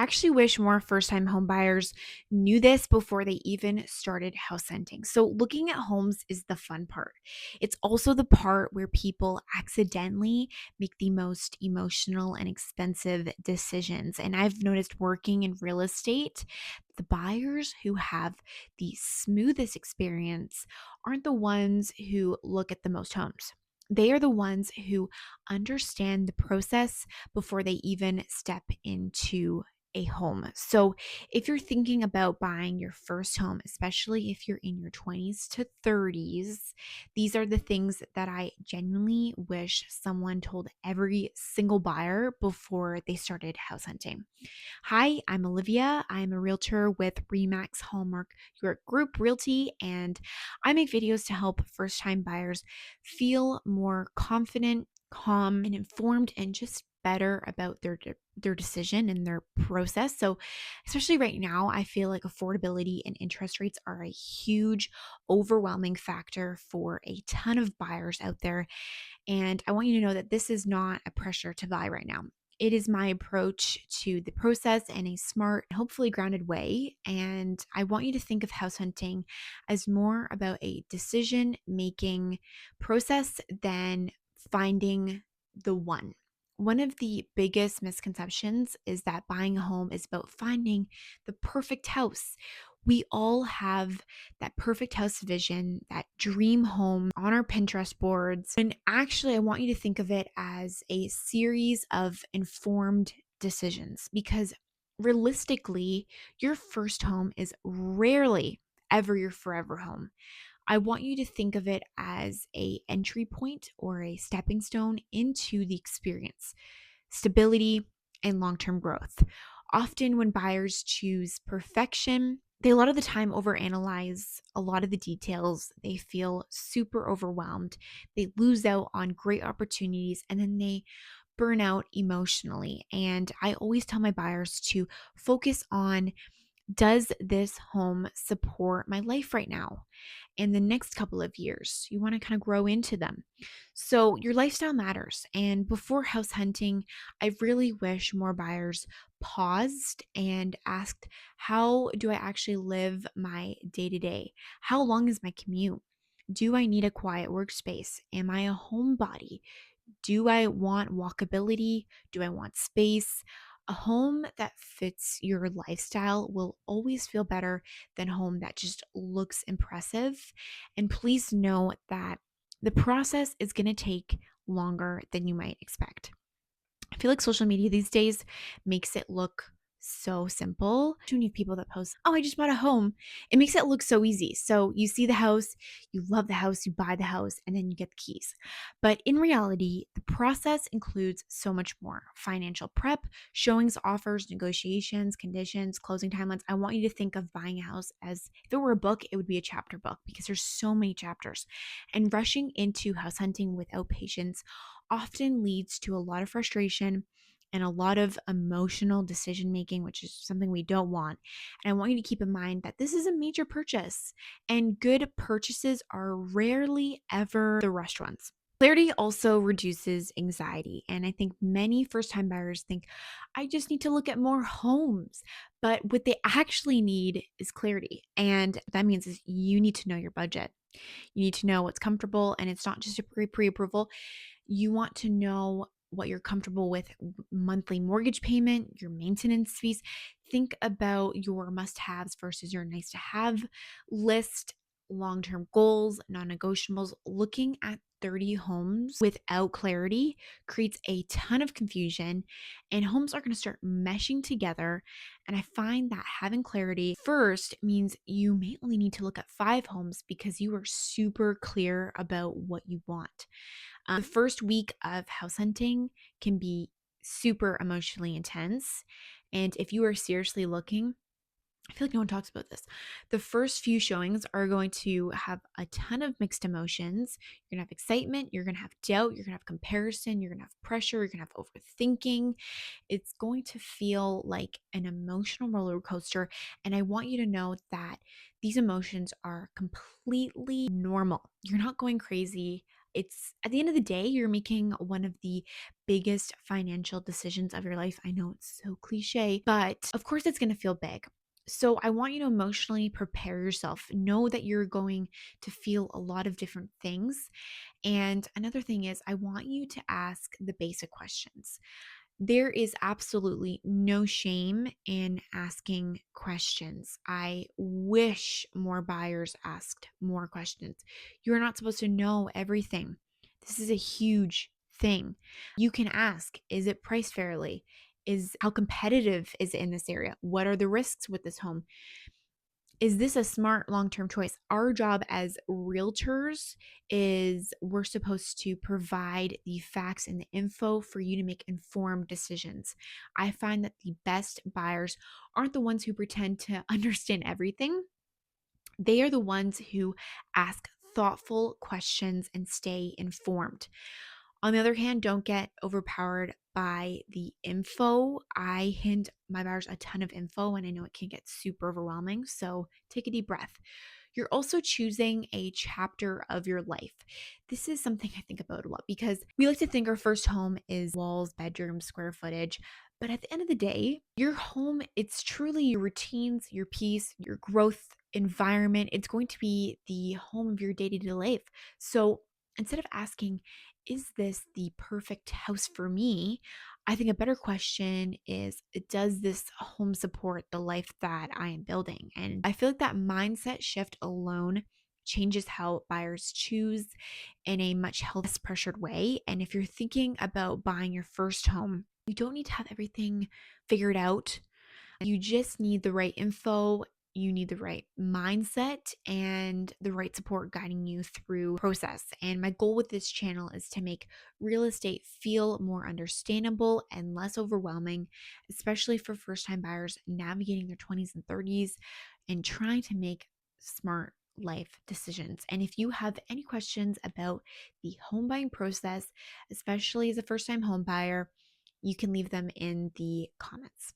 actually wish more first time home buyers knew this before they even started house hunting. So, looking at homes is the fun part. It's also the part where people accidentally make the most emotional and expensive decisions. And I've noticed working in real estate, the buyers who have the smoothest experience aren't the ones who look at the most homes. They are the ones who understand the process before they even step into a home. So, if you're thinking about buying your first home, especially if you're in your 20s to 30s, these are the things that I genuinely wish someone told every single buyer before they started house hunting. Hi, I'm Olivia. I'm a realtor with Remax Hallmark York Group Realty, and I make videos to help first time buyers feel more confident, calm, and informed, and just better about their decision and their process. So, especially right now, I feel like affordability and interest rates are a huge overwhelming factor for a ton of buyers out there, and I want you to know that this is not a pressure to buy right now. It is my approach to the process in a smart, hopefully grounded way. And I want you to think of house hunting as more about a decision making process than finding the one. One of the biggest misconceptions is that buying a home is about finding the perfect house. We all have that perfect house vision, that dream home on our Pinterest boards. And actually, I want you to think of it as a series of informed decisions because realistically, your first home is rarely ever your forever home. I want you to think of it as a entry point or a stepping stone into the experience, stability, and long-term growth. Often when buyers choose perfection, they a lot of the time overanalyze a lot of the details. They feel super overwhelmed. They lose out on great opportunities and then they burn out emotionally. And I always tell my buyers to focus on, does this home support my life right now? In the next couple of years, you want to kind of grow into them. So, your lifestyle matters. And before house hunting, I really wish more buyers paused and asked, how do I actually live my day to day? How long is my commute? Do I need a quiet workspace? Am I a homebody? Do I want walkability? Do I want space? A home that fits your lifestyle will always feel better than a home that just looks impressive. And please know that the process is going to take longer than you might expect. I feel like social media these days makes it look so simple. Too many people that post, oh, I just bought a home. It makes it look so easy. So you see the house, you love the house, you buy the house, and then you get the keys. But in reality, the process includes so much more: financial prep, showings, offers, negotiations, conditions, closing timelines. I want you to think of buying a house as if it were a book, it would be a chapter book because there's so many chapters. And rushing into house hunting without patience often leads to a lot of frustration and a lot of emotional decision making, which is something we don't want. And I want you to keep in mind that this is a major purchase, and good purchases are rarely ever the rushed ones. Clarity also reduces anxiety. And I think many first time buyers think, I just need to look at more homes. But what they actually need is clarity. And what that means is you need to know your budget. You need to know what's comfortable, and it's not just a pre-approval. You want to know what you're comfortable with: monthly mortgage payment, your maintenance fees. Think about your must-haves versus your nice-to-have list, long-term goals, non-negotiables. Looking at 30 homes without clarity creates a ton of confusion, and homes are going to start meshing together. And I find that having clarity first means you may only need to look at 5 homes because you are super clear about what you want. The first week of house hunting can be super emotionally intense. And if you are seriously looking, I feel like no one talks about this. The first few showings are going to have a ton of mixed emotions. You're going to have excitement, you're going to have doubt, you're going to have comparison, you're going to have pressure, you're going to have overthinking. It's going to feel like an emotional roller coaster. And I want you to know that these emotions are completely normal. You're not going crazy. It's at the end of the day, you're making one of the biggest financial decisions of your life. I know it's so cliche, but of course it's going to feel big. So I want you to emotionally prepare yourself. Know that you're going to feel a lot of different things. And another thing is, I want you to ask the basic questions. There is absolutely no shame in asking questions. I wish more buyers asked more questions. You're not supposed to know everything. This is a huge thing. You can ask, is it priced fairly? Is how competitive is it in this area? What are the risks with this home? Is this a smart long-term choice? Our job as realtors is we're supposed to provide the facts and the info for you to make informed decisions. I find that the best buyers aren't the ones who pretend to understand everything. They are the ones who ask thoughtful questions and stay informed. On the other hand, don't get overpowered by the info. I hand my buyers a ton of info and I know it can get super overwhelming. So take a deep breath. You're also choosing a chapter of your life. This is something I think about a lot because we like to think our first home is walls, bedrooms, square footage. But at the end of the day, your home, it's truly your routines, your peace, your growth environment. It's going to be the home of your day to day life. So instead of asking, is this the perfect house for me? I think a better question is, does this home support the life that I am building? And I feel like that mindset shift alone changes how buyers choose in a much less pressured way. And if you're thinking about buying your first home, you don't need to have everything figured out. You just need the right info, you need the right mindset and the right support guiding you through process. And my goal with this channel is to make real estate feel more understandable and less overwhelming, especially for first-time buyers navigating their 20s and 30s and trying to make smart life decisions. And if you have any questions about the home buying process, especially as a first-time home buyer, you can leave them in the comments.